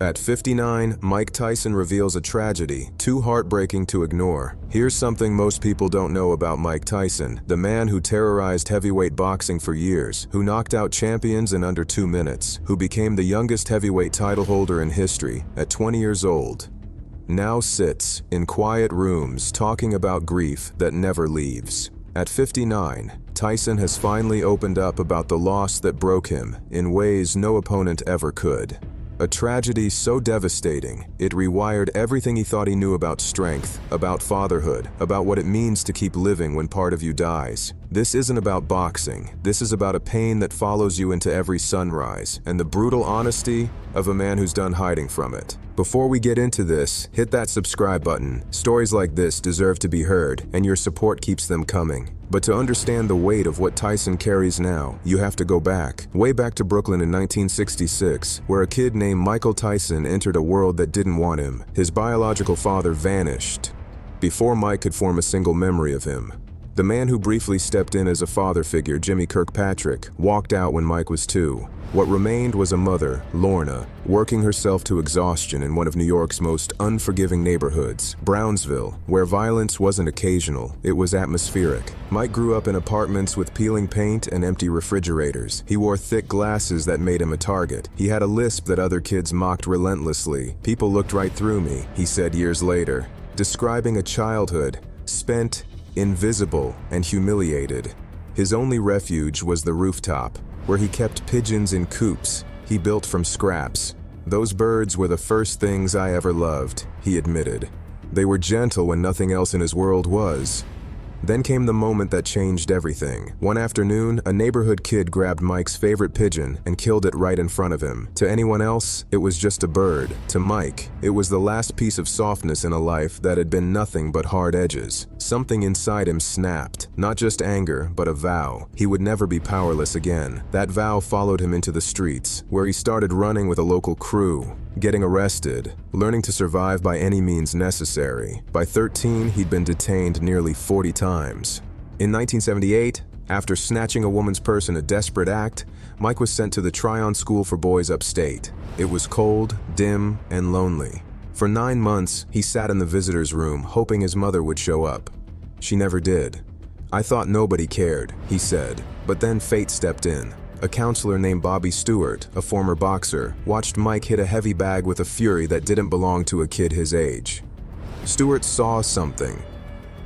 At 59, Mike Tyson reveals a tragedy too heartbreaking to ignore. Here's something most people don't know about Mike Tyson, the man who terrorized heavyweight boxing for years, who knocked out champions in under 2 minutes, who became the youngest heavyweight title holder in history at 20 years old. Now sits in quiet rooms talking about grief that never leaves. At 59, Tyson has finally opened up about the loss that broke him in ways no opponent ever could. A tragedy so devastating, it rewired everything he thought he knew about strength, about fatherhood, about what it means to keep living when part of you dies. This isn't about boxing. This is about a pain that follows you into every sunrise, and the brutal honesty of a man who's done hiding from it. Before we get into this, hit that subscribe button. Stories like this deserve to be heard, and your support keeps them coming. But to understand the weight of what Tyson carries now, you have to go back, way back to Brooklyn in 1966, where a kid named Michael Tyson entered a world that didn't want him. His biological father vanished before Mike could form a single memory of him. The man who briefly stepped in as a father figure, Jimmy Kirkpatrick, walked out when Mike was 2. What remained was a mother, Lorna, working herself to exhaustion in one of New York's most unforgiving neighborhoods, Brownsville, where violence wasn't occasional, it was atmospheric. Mike grew up in apartments with peeling paint and empty refrigerators. He wore thick glasses that made him a target. He had a lisp that other kids mocked relentlessly. "People looked right through me," he said years later, describing a childhood spent invisible and humiliated. His only refuge was the rooftop, where he kept pigeons in coops he built from scraps. "Those birds were the first things I ever loved," he admitted. "They were gentle when nothing else in his world was." Then came the moment that changed everything. One afternoon, a neighborhood kid grabbed Mike's favorite pigeon and killed it right in front of him. To anyone else, it was just a bird. To Mike, it was the last piece of softness in a life that had been nothing but hard edges. Something inside him snapped. Not just anger, but a vow. He would never be powerless again. That vow followed him into the streets, where he started running with a local crew, getting arrested, learning to survive by any means necessary. By 13, he'd been detained nearly 40 times. In 1978, after snatching a woman's purse in a desperate act, Mike was sent to the Tryon School for Boys upstate. It was cold, dim, and lonely. For 9 months, he sat in the visitor's room, hoping his mother would show up. She never did. "I thought nobody cared," he said, but then fate stepped in. A counselor named Bobby Stewart, a former boxer, watched Mike hit a heavy bag with a fury that didn't belong to a kid his age. Stewart saw something.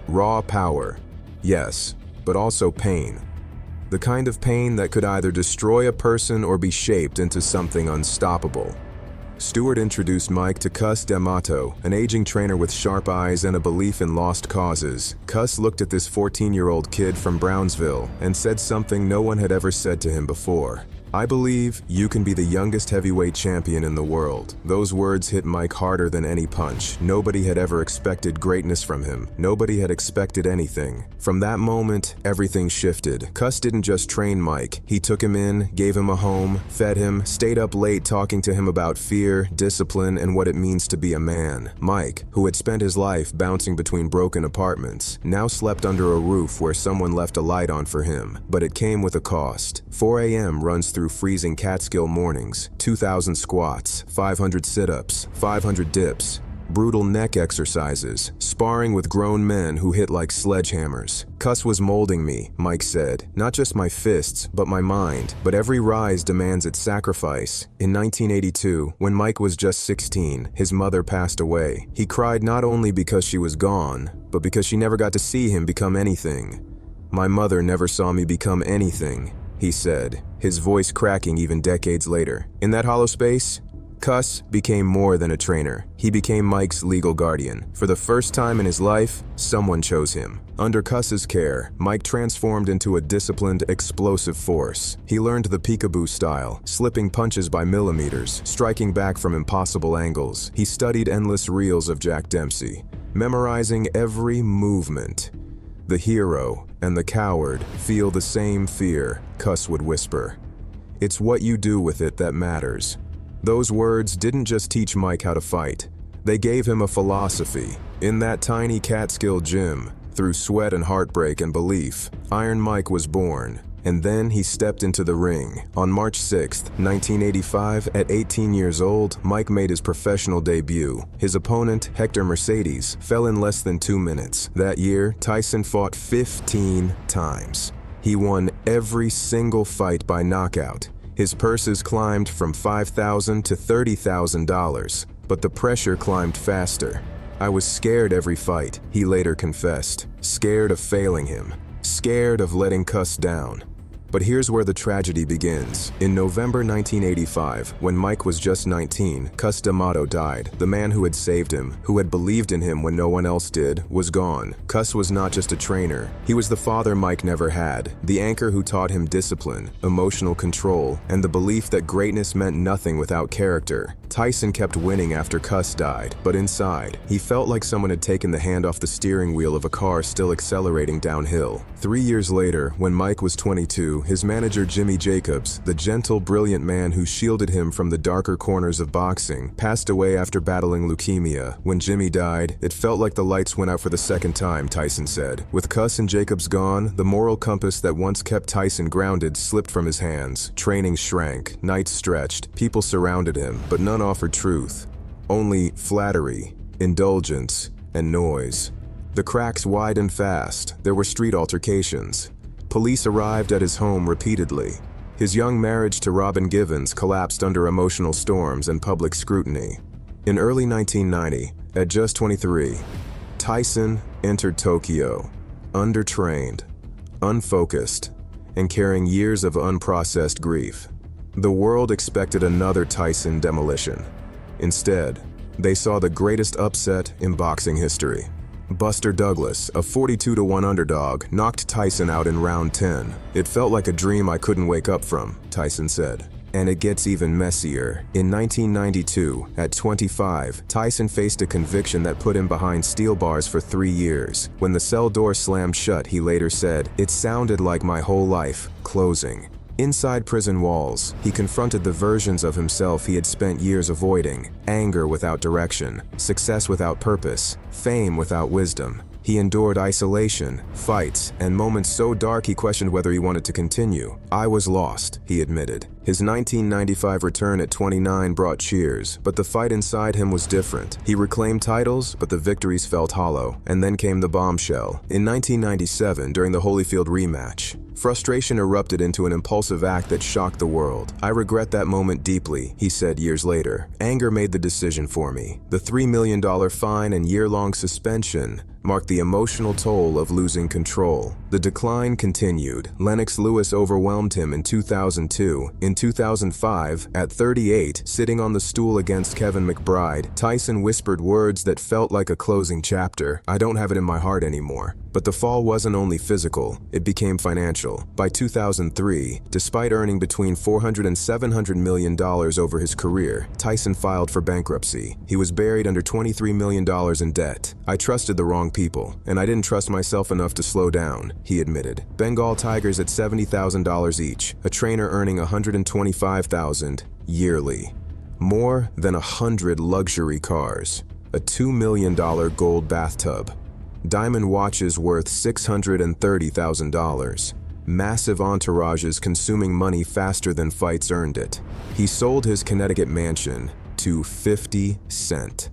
Raw power, yes, but also pain. The kind of pain that could either destroy a person or be shaped into something unstoppable. Stewart introduced Mike to Cus D'Amato, an aging trainer with sharp eyes and a belief in lost causes. Cus looked at this 14-year-old kid from Brownsville and said something no one had ever said to him before. "I believe you can be the youngest heavyweight champion in the world." Those words hit Mike harder than any punch. Nobody had ever expected greatness from him. Nobody had expected anything. From that moment, everything shifted. Cus didn't just train Mike. He took him in, gave him a home, fed him, stayed up late talking to him about fear, discipline, and what it means to be a man. Mike, who had spent his life bouncing between broken apartments, now slept under a roof where someone left a light on for him. But it came with a cost. 4 a.m. runs through freezing Catskill mornings, 2,000 squats, 500 sit-ups, 500 dips, brutal neck exercises, sparring with grown men who hit like sledgehammers. "Cus was molding me," Mike said. "Not just my fists, but my mind. But every rise demands its sacrifice." In 1982, when Mike was just 16, his mother passed away. He cried not only because she was gone, but because she never got to see him become anything. "My mother never saw me become anything," he said, his voice cracking even decades later. In that hollow space, Cus became more than a trainer. He became Mike's legal guardian. For the first time in his life, someone chose him. Under Cus's care, Mike transformed into a disciplined, explosive force. He learned the peekaboo style, slipping punches by millimeters, striking back from impossible angles. He studied endless reels of Jack Dempsey, memorizing every movement. "The hero and the coward feel the same fear," Cus would whisper. "It's what you do with it that matters." Those words didn't just teach Mike how to fight. They gave him a philosophy. In that tiny Catskill gym, through sweat and heartbreak and belief, Iron Mike was born. And then he stepped into the ring. On March 6, 1985, at 18 years old, Mike made his professional debut. His opponent, Hector Mercedes, fell in less than 2 minutes. That year, Tyson fought 15 times. He won every single fight by knockout. His purses climbed from $5,000 to $30,000, but the pressure climbed faster. I was scared every fight, he later confessed. Scared of failing him. Scared of letting Cus down. But here's where the tragedy begins. In November 1985, when Mike was just 19, Cus D'Amato died. The man who had saved him, who had believed in him when no one else did, was gone. Cus was not just a trainer. He was the father Mike never had, the anchor who taught him discipline, emotional control, and the belief that greatness meant nothing without character. Tyson kept winning after Cus died, but inside, he felt like someone had taken the hand off the steering wheel of a car still accelerating downhill. 3 years later, when Mike was 22, his manager Jimmy Jacobs, the gentle, brilliant man who shielded him from the darker corners of boxing, passed away after battling leukemia. When Jimmy died, it felt like the lights went out for the second time, Tyson said. With Cus and Jacobs gone, the moral compass that once kept Tyson grounded slipped from his hands. Training shrank, nights stretched, people surrounded him, but none offered truth. Only flattery, indulgence, and noise. The cracks widened fast. There were street altercations. Police arrived at his home repeatedly. His young marriage to Robin Givens collapsed under emotional storms and public scrutiny. In early 1990, at just 23, Tyson entered Tokyo, undertrained, unfocused, and carrying years of unprocessed grief. The world expected another Tyson demolition. Instead, they saw the greatest upset in boxing history. Buster Douglas, a 42-1 underdog, knocked Tyson out in round 10. It felt like a dream I couldn't wake up from, Tyson said. And it gets even messier. In 1992, at 25, Tyson faced a conviction that put him behind steel bars for 3 years. When the cell door slammed shut, he later said, "It sounded like my whole life closing." Inside prison walls, he confronted the versions of himself he had spent years avoiding. Anger without direction, success without purpose, fame without wisdom. He endured isolation, fights, and moments so dark he questioned whether he wanted to continue. "I was lost," he admitted. His 1995 return at 29 brought cheers, but the fight inside him was different. He reclaimed titles, but the victories felt hollow. And then came the bombshell. In 1997, during the Holyfield rematch, frustration erupted into an impulsive act that shocked the world. "I regret that moment deeply," he said years later. "Anger made the decision for me." The $3 million fine and year-long suspension marked the emotional toll of losing control. The decline continued. Lennox Lewis overwhelmed him in 2002. In 2005, at 38, sitting on the stool against Kevin McBride, Tyson whispered words that felt like a closing chapter. "I don't have it in my heart anymore." But the fall wasn't only physical, it became financial. By 2003, despite earning between $400 and $700 million over his career, Tyson filed for bankruptcy. He was buried under $23 million in debt. "I trusted the wrong people, and I didn't trust myself enough to slow down," he admitted. Bengal tigers at $70,000 each, a trainer earning $125,000 yearly. More than 100 luxury cars, a $2 million gold bathtub, diamond watches worth $630,000, massive entourages consuming money faster than fights earned it. He sold his Connecticut mansion to 50 cents.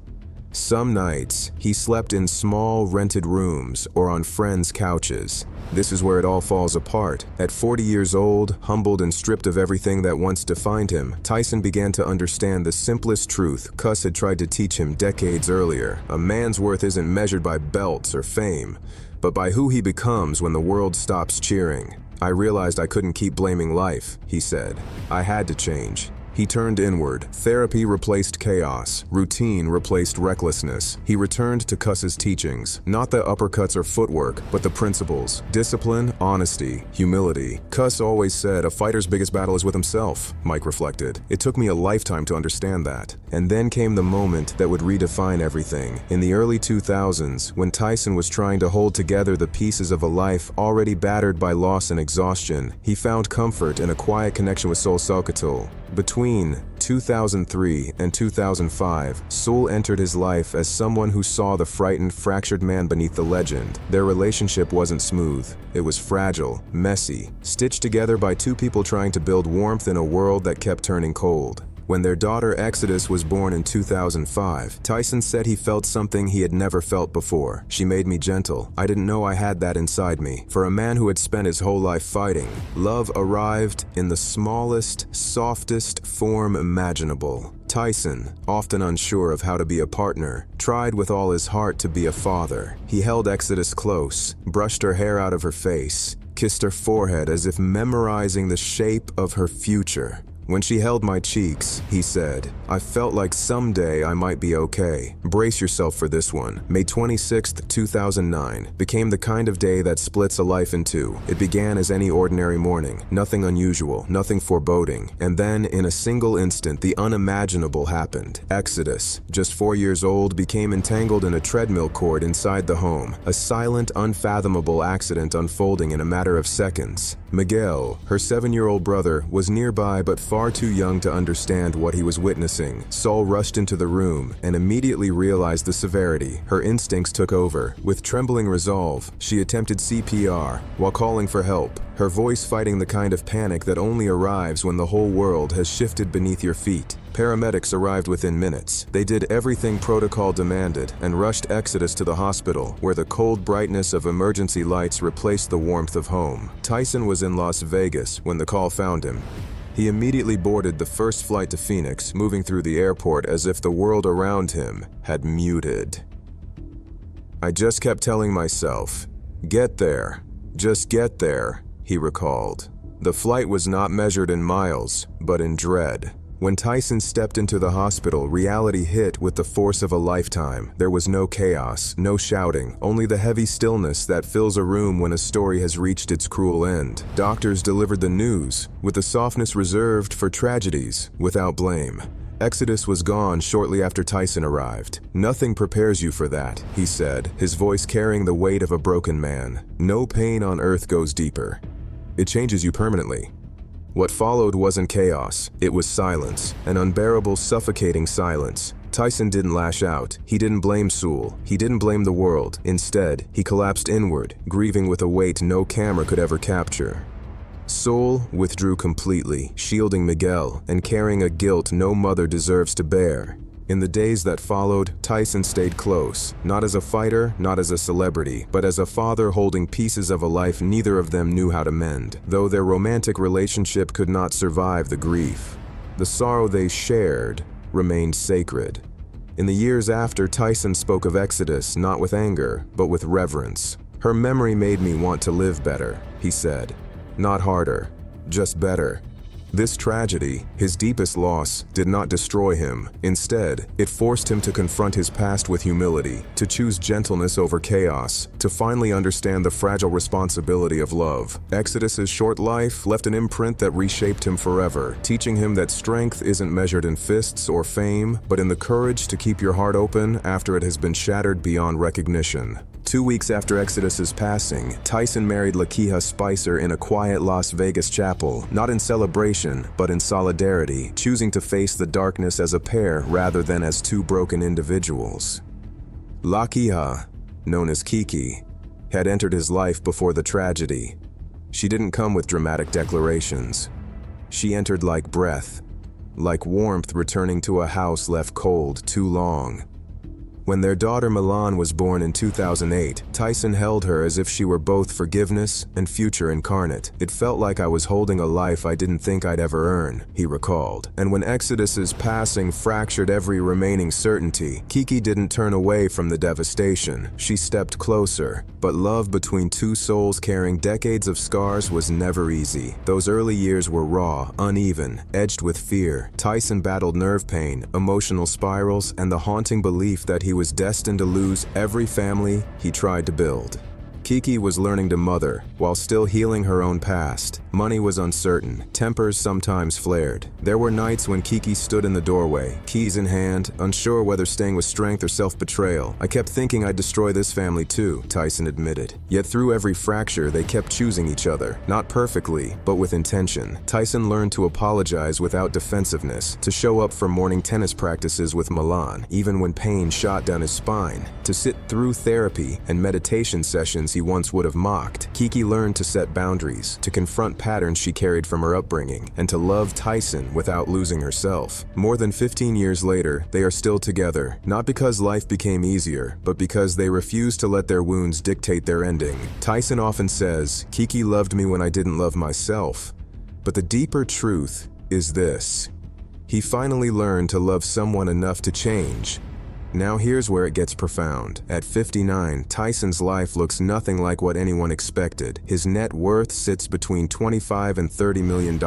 Some nights, he slept in small rented rooms or on friends' couches. This is where it all falls apart. At 40 years old, humbled and stripped of everything that once defined him, Tyson began to understand the simplest truth Cus had tried to teach him decades earlier. A man's worth isn't measured by belts or fame, but by who he becomes when the world stops cheering. "I realized I couldn't keep blaming life," he said. "I had to change." He turned inward. Therapy replaced chaos. Routine replaced recklessness. He returned to Cus's teachings. Not the uppercuts or footwork, but the principles. Discipline, honesty, humility. Cus always said, "A fighter's biggest battle is with himself," Mike reflected. "It took me a lifetime to understand that." And then came the moment that would redefine everything. In the early 2000s, when Tyson was trying to hold together the pieces of a life already battered by loss and exhaustion, he found comfort in a quiet connection with Sol Salcatul. Between 2003 and 2005, Sul entered his life as someone who saw the frightened, fractured man beneath the legend. Their relationship wasn't smooth. It was fragile, messy, stitched together by two people trying to build warmth in a world that kept turning cold. When their daughter Exodus was born in 2005, Tyson said he felt something he had never felt before. "She made me gentle. I didn't know I had that inside me." For a man who had spent his whole life fighting, love arrived in the smallest, softest form imaginable. Tyson, often unsure of how to be a partner, tried with all his heart to be a father. He held Exodus close, brushed her hair out of her face, kissed her forehead as if memorizing the shape of her future. "When she held my cheeks," he said, "I felt like someday I might be okay. Brace yourself for this one." May 26, 2009, became the kind of day that splits a life in two. It began as any ordinary morning, nothing unusual, nothing foreboding. And then, in a single instant, the unimaginable happened. Exodus, just 4 years old, became entangled in a treadmill cord inside the home, a silent, unfathomable accident unfolding in a matter of seconds. Miguel, her 7-year-old brother, was nearby but far too young to understand what he was witnessing. Saul rushed into the room and immediately realized the severity. Her instincts took over. With trembling resolve, she attempted CPR while calling for help, her voice fighting the kind of panic that only arrives when the whole world has shifted beneath your feet. Paramedics arrived within minutes. They did everything protocol demanded and rushed Exodus to the hospital, where the cold brightness of emergency lights replaced the warmth of home. Tyson was in Las Vegas when the call found him. He immediately boarded the first flight to Phoenix, moving through the airport as if the world around him had muted. "I just kept telling myself, get there, just get there," he recalled. The flight was not measured in miles, but in dread. When Tyson stepped into the hospital, reality hit with the force of a lifetime. There was no chaos, no shouting, only the heavy stillness that fills a room when a story has reached its cruel end. Doctors delivered the news, with the softness reserved for tragedies, without blame. Exodus was gone shortly after Tyson arrived. "Nothing prepares you for that," he said, his voice carrying the weight of a broken man. "No pain on earth goes deeper. It changes you permanently." What followed wasn't chaos, it was silence, an unbearable, suffocating silence. Tyson didn't lash out, he didn't blame Sul, he didn't blame the world. Instead, he collapsed inward, grieving with a weight no camera could ever capture. Sul withdrew completely, shielding Miguel and carrying a guilt no mother deserves to bear. In the days that followed, Tyson stayed close, not as a fighter, not as a celebrity, but as a father holding pieces of a life neither of them knew how to mend, though their romantic relationship could not survive the grief. The sorrow they shared remained sacred. In the years after, Tyson spoke of Exodus not with anger, but with reverence. "Her memory made me want to live better," he said. "Not harder, just better." This tragedy, his deepest loss, did not destroy him. Instead, it forced him to confront his past with humility, to choose gentleness over chaos, to finally understand the fragile responsibility of love. Exodus's short life left an imprint that reshaped him forever, teaching him that strength isn't measured in fists or fame, but in the courage to keep your heart open after it has been shattered beyond recognition. 2 weeks after Exodus's passing, Tyson married Lakeisha Spicer in a quiet Las Vegas chapel, not in celebration, but in solidarity, choosing to face the darkness as a pair rather than as two broken individuals. Lakeisha, known as Kiki, had entered his life before the tragedy. She didn't come with dramatic declarations. She entered like breath, like warmth returning to a house left cold too long. When their daughter Milan was born in 2008, Tyson held her as if she were both forgiveness and future incarnate. "It felt like I was holding a life I didn't think I'd ever earn," he recalled. And when Exodus's passing fractured every remaining certainty, Kiki didn't turn away from the devastation. She stepped closer. But love between two souls carrying decades of scars was never easy. Those early years were raw, uneven, edged with fear. Tyson battled nerve pain, emotional spirals, and the haunting belief that he was destined to lose every family he tried to build. Kiki was learning to mother while still healing her own past. Money was uncertain, tempers sometimes flared. There were nights when Kiki stood in the doorway, keys in hand, unsure whether staying was strength or self-betrayal. "I kept thinking I'd destroy this family too," Tyson admitted. Yet through every fracture, they kept choosing each other. Not perfectly, but with intention. Tyson learned to apologize without defensiveness, to show up for morning tennis practices with Milan, even when pain shot down his spine, to sit through therapy and meditation sessions he once would have mocked. Kiki learned to set boundaries, to confront patterns she carried from her upbringing, and to love Tyson without losing herself. More than 15 years later, they are still together, not because life became easier, but because they refused to let their wounds dictate their ending. Tyson often says, "Kiki loved me when I didn't love myself." But the deeper truth is this: he finally learned to love someone enough to change. Now here's where it gets profound. At 59, Tyson's life looks nothing like what anyone expected. His net worth sits between $25 and $30 million,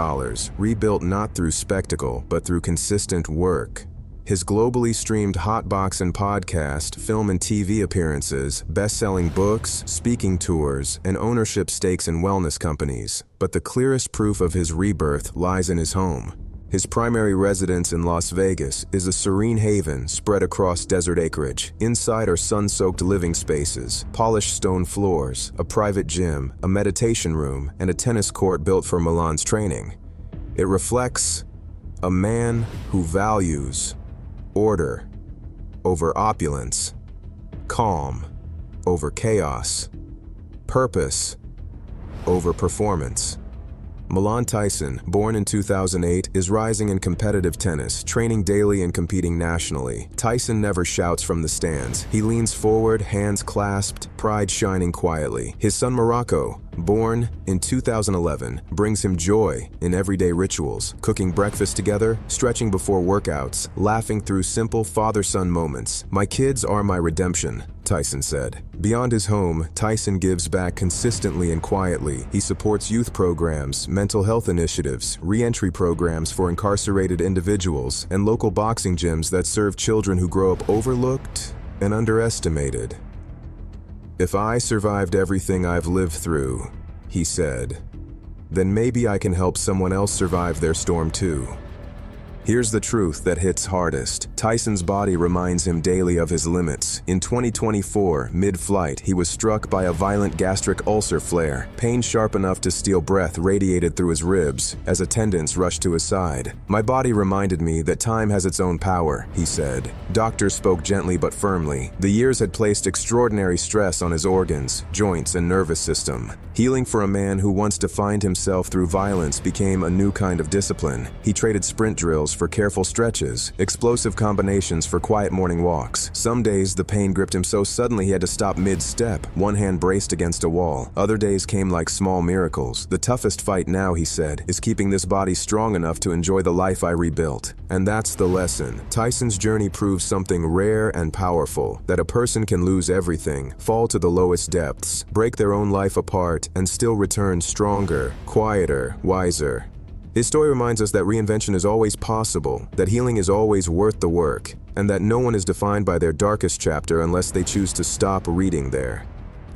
rebuilt not through spectacle, but through consistent work. His globally streamed hotbox and podcast, film and TV appearances, best-selling books, speaking tours, and ownership stakes in wellness companies. But the clearest proof of his rebirth lies in his home. His primary residence in Las Vegas is a serene haven spread across desert acreage. Inside are sun-soaked living spaces, polished stone floors, a private gym, a meditation room, and a tennis court built for Milan's training. It reflects a man who values order over opulence, calm over chaos, purpose over performance. Milan Tyson, born in 2008, is rising in competitive tennis, training daily and competing nationally. Tyson never shouts from the stands. He leans forward, hands clasped, pride shining quietly. His son Morocco, born in 2011, brings him joy in everyday rituals, cooking breakfast together, stretching before workouts, laughing through simple father-son moments. "My kids are my redemption," Tyson said. Beyond his home, Tyson gives back consistently and quietly. He supports youth programs, mental health initiatives, re-entry programs for incarcerated individuals, and local boxing gyms that serve children who grow up overlooked and underestimated. "If I survived everything I've lived through," he said, "then maybe I can help someone else survive their storm too." Here's the truth that hits hardest. Tyson's body reminds him daily of his limits. In 2024, mid-flight, he was struck by a violent gastric ulcer flare. Pain sharp enough to steal breath radiated through his ribs as attendants rushed to his side. "My body reminded me that time has its own power," he said. Doctors spoke gently but firmly. The years had placed extraordinary stress on his organs, joints, and nervous system. Healing for a man who once defined himself through violence became a new kind of discipline. He traded sprint drills for careful stretches, explosive combinations for quiet morning walks. Some days the pain gripped him so suddenly he had to stop mid-step, one hand braced against a wall. Other days came like small miracles. "The toughest fight now," he said, "is keeping this body strong enough to enjoy the life I rebuilt." And that's the lesson. Tyson's journey proves something rare and powerful, that a person can lose everything, fall to the lowest depths, break their own life apart, and still return stronger, quieter, wiser. His story reminds us that reinvention is always possible, that healing is always worth the work, and that no one is defined by their darkest chapter unless they choose to stop reading there.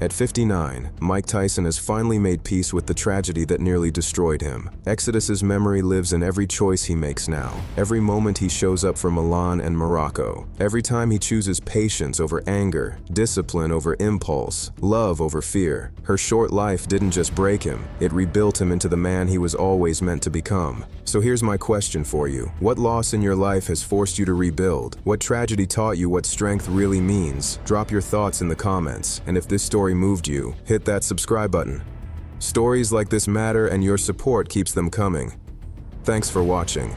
At 59, Mike Tyson has finally made peace with the tragedy that nearly destroyed him. Exodus's memory lives in every choice he makes now, every moment he shows up for Milan and Morocco, every time he chooses patience over anger, discipline over impulse, love over fear. Her short life didn't just break him, it rebuilt him into the man he was always meant to become. So here's my question for you. What loss in your life has forced you to rebuild? What tragedy taught you what strength really means? Drop your thoughts in the comments, and if this story moved you, hit that subscribe button. Stories like this matter, and your support keeps them coming. Thanks for watching.